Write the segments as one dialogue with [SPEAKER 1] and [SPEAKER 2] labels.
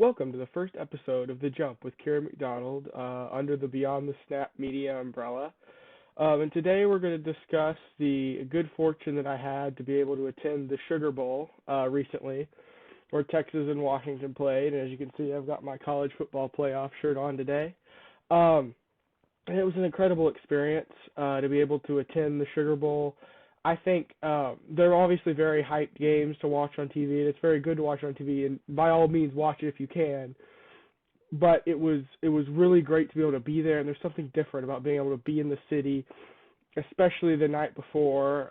[SPEAKER 1] Welcome to the first episode of The Jump with Kieran McDonald under the Beyond the Snap Media umbrella. And today we're going to discuss the good fortune that I had to be able to attend the Sugar Bowl recently, where Texas and Washington played. And as you can see, I've got my college football playoff shirt on today. And it was an incredible experience to be able to attend the Sugar Bowl. I think they're obviously very hyped games to watch on TV, and it's very good to watch on TV. And by all means, watch it if you can. But it was really great to be able to be there, and there's something different about being able to be in the city, especially the night before.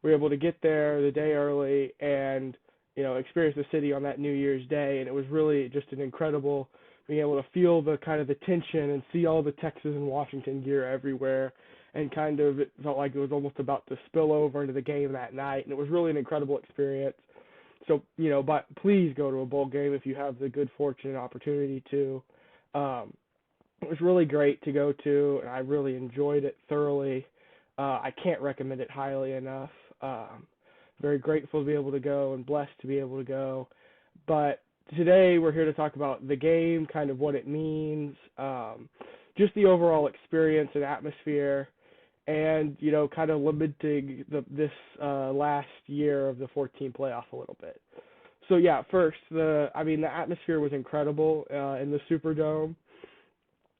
[SPEAKER 1] We were able to get there the day early and experience the city on that New Year's Day, and it was really just an incredible being able to feel the kind of the tension and see all the Texas and Washington gear everywhere, and kind of it felt like it was almost about to spill over into the game that night, and it was really an incredible experience. So, but please go to a bowl game if you have the good fortune and opportunity to. It was really great to go to, and I really enjoyed it thoroughly. I can't recommend it highly enough. Very grateful to be able to go and blessed to be able to go. But today we're here to talk about the game, kind of what it means, just the overall experience and atmosphere, and kind of limiting this last year of the 14 playoff a little bit. So yeah, first the atmosphere was incredible in the Superdome.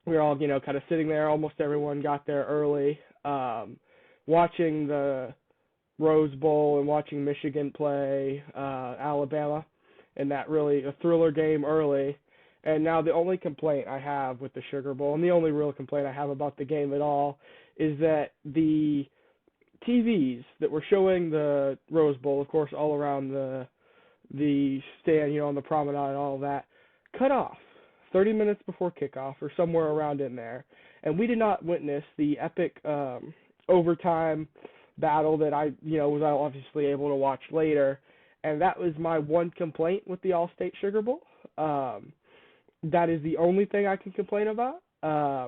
[SPEAKER 1] We were all kind of sitting there. Almost everyone got there early, watching the Rose Bowl and watching Michigan play Alabama, and that really a thriller game early. And now the only complaint I have with the Sugar Bowl, and the only real complaint I have about the game at all, is that the TVs that were showing the Rose Bowl, of course, all around the stand, on the promenade and all of that, cut off 30 minutes before kickoff or somewhere around in there. And we did not witness the epic overtime battle that I was obviously able to watch later. And that was my one complaint with the All-State Sugar Bowl. That is the only thing I can complain about,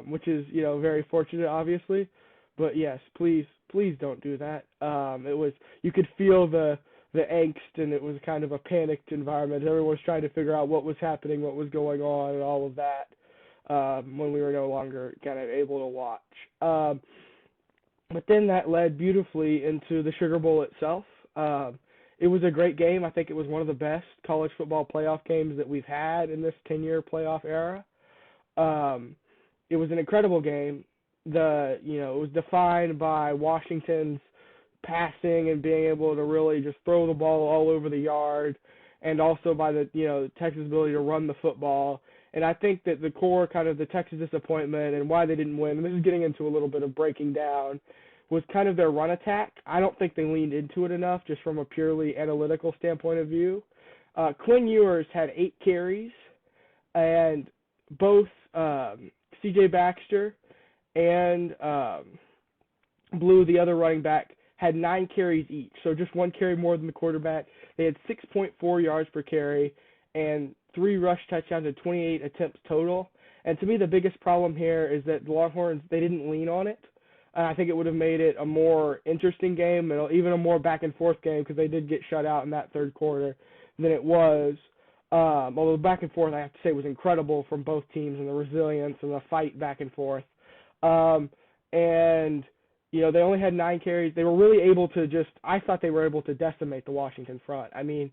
[SPEAKER 1] which is, very fortunate, obviously. But yes, please don't do that. You could feel the angst, and it was kind of a panicked environment. Everyone was trying to figure out what was happening, what was going on, and all of that when we were no longer kind of able to watch. But then that led beautifully into the Sugar Bowl itself. It was a great game. I think it was one of the best college football playoff games that we've had in this 10-year playoff era. It was an incredible game. It was defined by Washington's passing and being able to really just throw the ball all over the yard, and also by the Texas' ability to run the football. And I think that the core kind of the Texas disappointment and why they didn't win, and this is getting into a little bit of breaking down, was kind of their run attack. I don't think they leaned into it enough just from a purely analytical standpoint of view. Quinn Ewers had 8 carries, and both C.J. Baxter and Blue, the other running back, had 9 carries each, so just 1 carry more than the quarterback. They had 6.4 yards per carry and 3 rush touchdowns and 28 attempts total. And to me, the biggest problem here is that the Longhorns, they didn't lean on it. I think it would have made it a more interesting game, and even a more back-and-forth game, because they did get shut out in that third quarter than it was. Although the back-and-forth, I have to say, was incredible from both teams, and the resilience and the fight back and forth. They only had 9 carries. They were really able to I thought they were able to decimate the Washington front. I mean,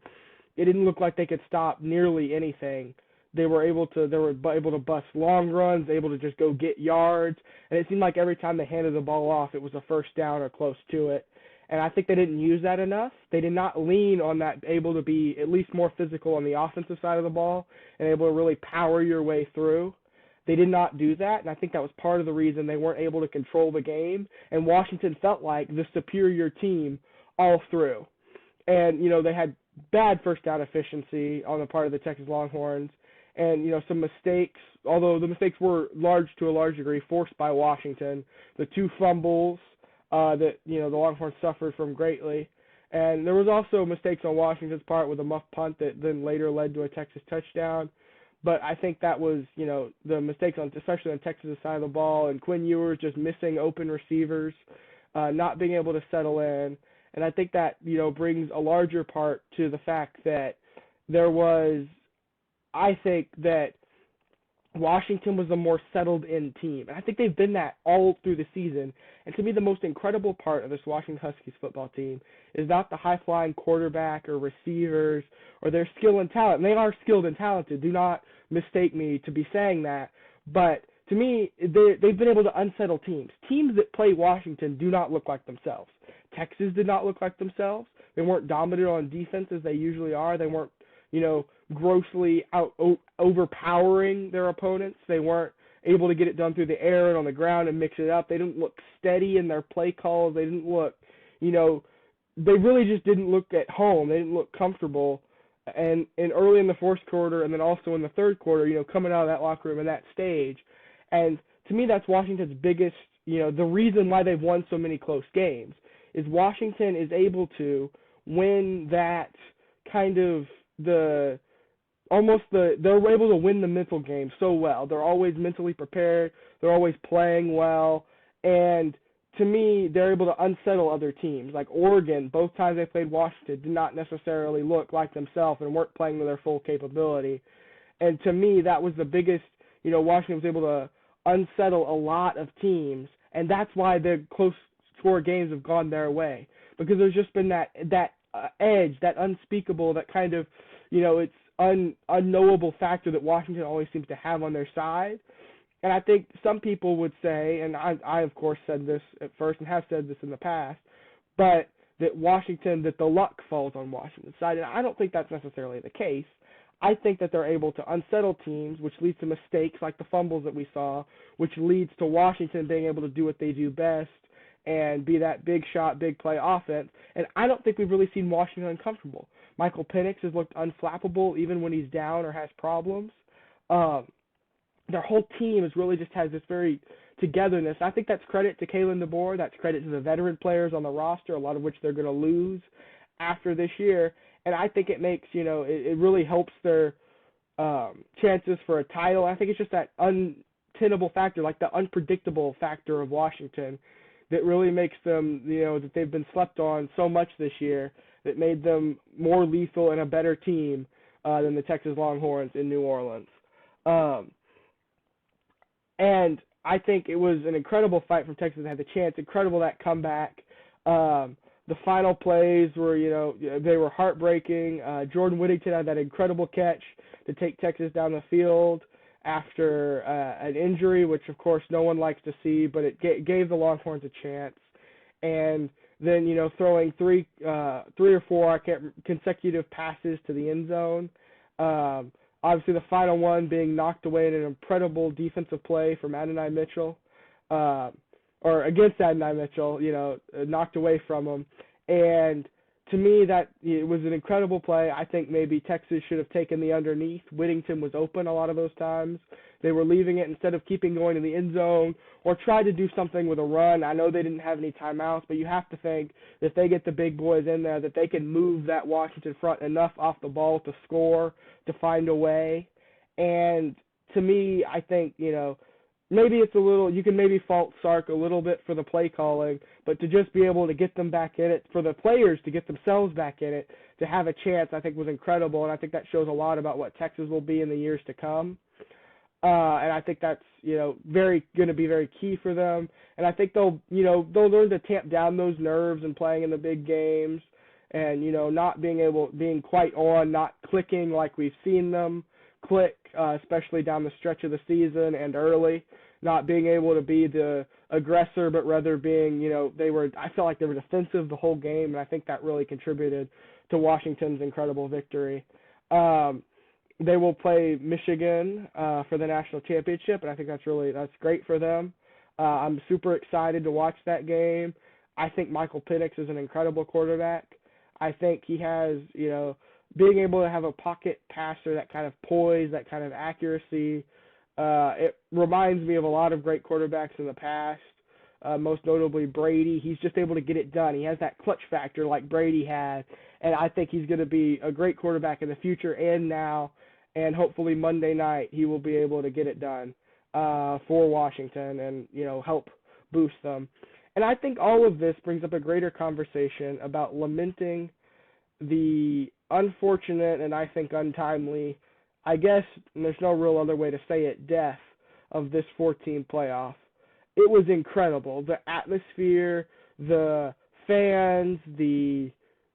[SPEAKER 1] it didn't look like they could stop nearly anything. They were able to bust long runs, able to just go get yards, and it seemed like every time they handed the ball off, it was a first down or close to it. And I think they didn't use that enough. They did not lean on that, able to be at least more physical on the offensive side of the ball and able to really power your way through. They did not do that, and I think that was part of the reason they weren't able to control the game, and Washington felt like the superior team all through. And, they had bad first down efficiency on the part of the Texas Longhorns, and, some mistakes, although the mistakes were to a large degree, forced by Washington. The 2 fumbles that, the Longhorns suffered from greatly. And there was also mistakes on Washington's part with a muff punt that then later led to a Texas touchdown. But I think that was, the mistakes especially on Texas' side of the ball, and Quinn Ewers just missing open receivers, not being able to settle in. And I think that, brings a larger part to the fact that there was I think that Washington was a more settled in team. And I think they've been that all through the season. And to me, the most incredible part of this Washington Huskies football team is not the high flying quarterback or receivers or their skill and talent. And they are skilled and talented. Do not mistake me to be saying that. But to me, they've been able to unsettle teams. Teams that play Washington do not look like themselves. Texas did not look like themselves. They weren't dominant on defense as they usually are. They weren't, grossly overpowering their opponents. They weren't able to get it done through the air and on the ground and mix it up. They didn't look steady in their play calls. They didn't look, they really just didn't look at home. They didn't look comfortable. And early in the fourth quarter and then also in the third quarter, coming out of that locker room in that stage. And to me, that's Washington's biggest, the reason why they've won so many close games is Washington is able to win that kind of they're able to win the mental game so well. They're always mentally prepared. They're always playing well. And to me, they're able to unsettle other teams. Like Oregon, both times they played Washington, did not necessarily look like themselves and weren't playing to their full capability. And to me, that was the biggest, Washington was able to unsettle a lot of teams. And that's why the close score games have gone their way. Because there's just been that edge, that unspeakable, that kind of, it's unknowable factor that Washington always seems to have on their side. And I think some people would say, and I of course said this at first and have said this in the past, but that the luck falls on Washington's side. And I don't think that's necessarily the case. I think that they're able to unsettle teams, which leads to mistakes like the fumbles that we saw, which leads to Washington being able to do what they do best and be that big shot, big play offense. And I don't think we've really seen Washington uncomfortable. Michael Penix has looked unflappable even when he's down or has problems. Their whole team really just has this very togetherness. I think that's credit to Kalen DeBoer. That's credit to the veteran players on the roster, a lot of which they're going to lose after this year. And I think it makes, it really helps their chances for a title. I think it's just that untenable factor, like the unpredictable factor of Washington that really makes them, that they've been slept on so much this year that made them more lethal and a better team than the Texas Longhorns in New Orleans. And I think it was an incredible fight from Texas that had the chance, incredible that comeback. The final plays were, they were heartbreaking. Jordan Whittington had that incredible catch to take Texas down the field after an injury, which of course no one likes to see, but it gave the Longhorns a chance. And then, throwing three or four consecutive passes to the end zone. Obviously, the final one being knocked away in an incredible defensive play from Adonai Mitchell, or against Adonai Mitchell, knocked away from him. And to me, that it was an incredible play. I think maybe Texas should have taken the underneath. Whittington was open a lot of those times. They were leaving it instead of keeping going to the end zone or tried to do something with a run. I know they didn't have any timeouts, but you have to think that if they get the big boys in there, that they can move that Washington front enough off the ball to score, to find a way. And to me, I think, maybe it's a little, you can maybe fault Sark a little bit for the play calling, but to just be able to get them back in it, for the players to get themselves back in it, to have a chance, I think was incredible. And I think that shows a lot about what Texas will be in the years to come. And I think that's, very going to be very key for them. And I think they'll learn to tamp down those nerves and playing in the big games and, not being quite on, not clicking like we've seen them click, especially down the stretch of the season and early, not being able to be the aggressor, but rather being, I felt like they were defensive the whole game. And I think that really contributed to Washington's incredible victory. They will play Michigan for the national championship, and I think that's great for them. I'm super excited to watch that game. I think Michael Penix is an incredible quarterback. I think he has, being able to have a pocket passer, that kind of poise, that kind of accuracy. It reminds me of a lot of great quarterbacks in the past, most notably Brady. He's just able to get it done. He has that clutch factor like Brady had, and I think he's going to be a great quarterback in the future and now. And hopefully Monday night he will be able to get it done for Washington and, help boost them. And I think all of this brings up a greater conversation about lamenting the unfortunate and I think untimely I guess there's no real other way to say it, death of this 14 playoff. It was incredible. The atmosphere, the fans, the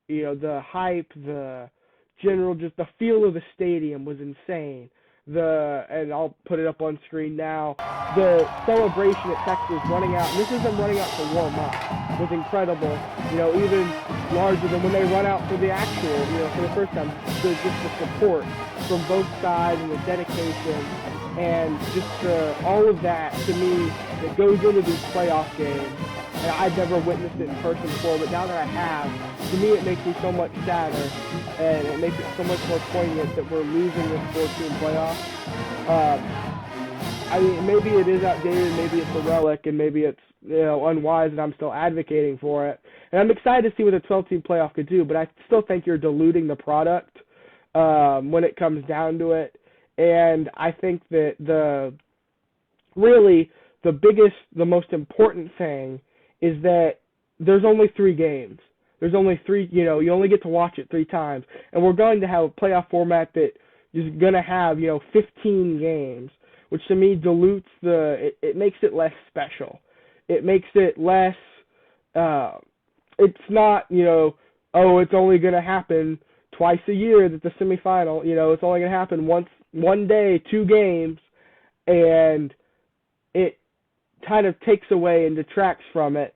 [SPEAKER 1] hype, the general, just the feel of the stadium was insane. And I'll put it up on screen now. The celebration at Texas running out, and this is them running out to warm up, was incredible. Even larger than when they run out for the actual, for the first time. Just the support from both sides and the dedication and just all of that to me that goes into these playoff games. And I've never witnessed it in person before, but now that I have, to me it makes me so much sadder, and it makes it so much more poignant that we're losing this 14 playoff. I mean, maybe it is outdated, maybe it's a relic, and maybe it's unwise, and I'm still advocating for it. And I'm excited to see what a 12-team playoff could do, but I still think you're diluting the product when it comes down to it. And I think that the biggest, the most important thing is that there's only 3 games. There's only 3, you only get to watch it 3 times. And we're going to have a playoff format that is going to have, 15 games, which to me dilutes it makes it less special. It makes it less, it's not, it's only going to happen twice a year that the semifinal, it's only going to happen one day, 2 games, and it kind of takes away and detracts from it.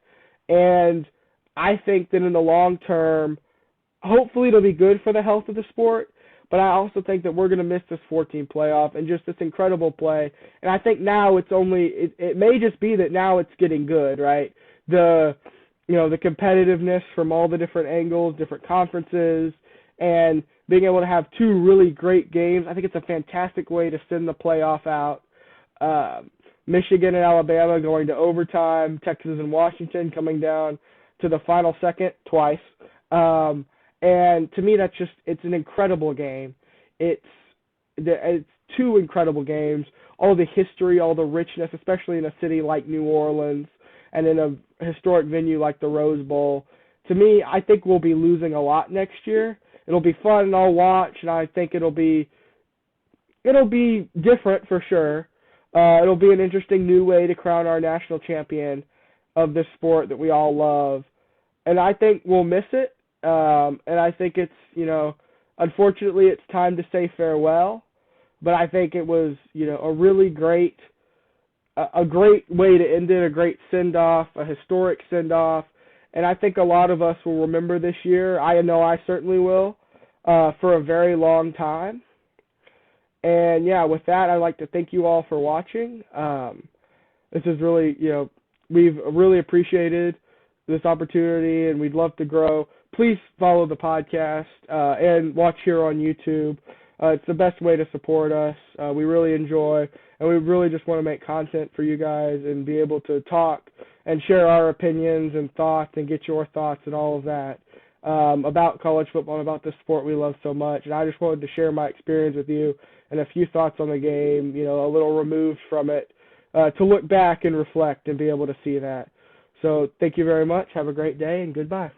[SPEAKER 1] And I think that in the long term, hopefully it'll be good for the health of the sport, but I also think that we're going to miss this 14 playoff and just this incredible play. And I think now it may just be that now it's getting good, right? The competitiveness from all the different angles, different conferences, and being able to have 2 really great games. I think it's a fantastic way to send the playoff out. Michigan and Alabama going to overtime, Texas and Washington coming down to the final second twice. And to me, it's an incredible game. It's 2 incredible games. All the history, all the richness, especially in a city like New Orleans and in a historic venue like the Rose Bowl. To me, I think we'll be losing a lot next year. It'll be fun and I'll watch, and I think it'll be different for sure. It'll be an interesting new way to crown our national champion of this sport that we all love. And I think we'll miss it. And I think it's, unfortunately it's time to say farewell. But I think it was, a really great way to end it, a great send-off, a historic send-off. And I think a lot of us will remember this year. I know I certainly will, for a very long time. And yeah, with that, I'd like to thank you all for watching. This is really, we've really appreciated this opportunity, and we'd love to grow. Please follow the podcast and watch here on YouTube. It's the best way to support us. We really enjoy, and we really just want to make content for you guys and be able to talk and share our opinions and thoughts and get your thoughts and all of that about college football and about the sport we love so much. And I just wanted to share my experience with you and a few thoughts on the game, a little removed from it, to look back and reflect and be able to see that. So thank you very much. Have a great day, and goodbye.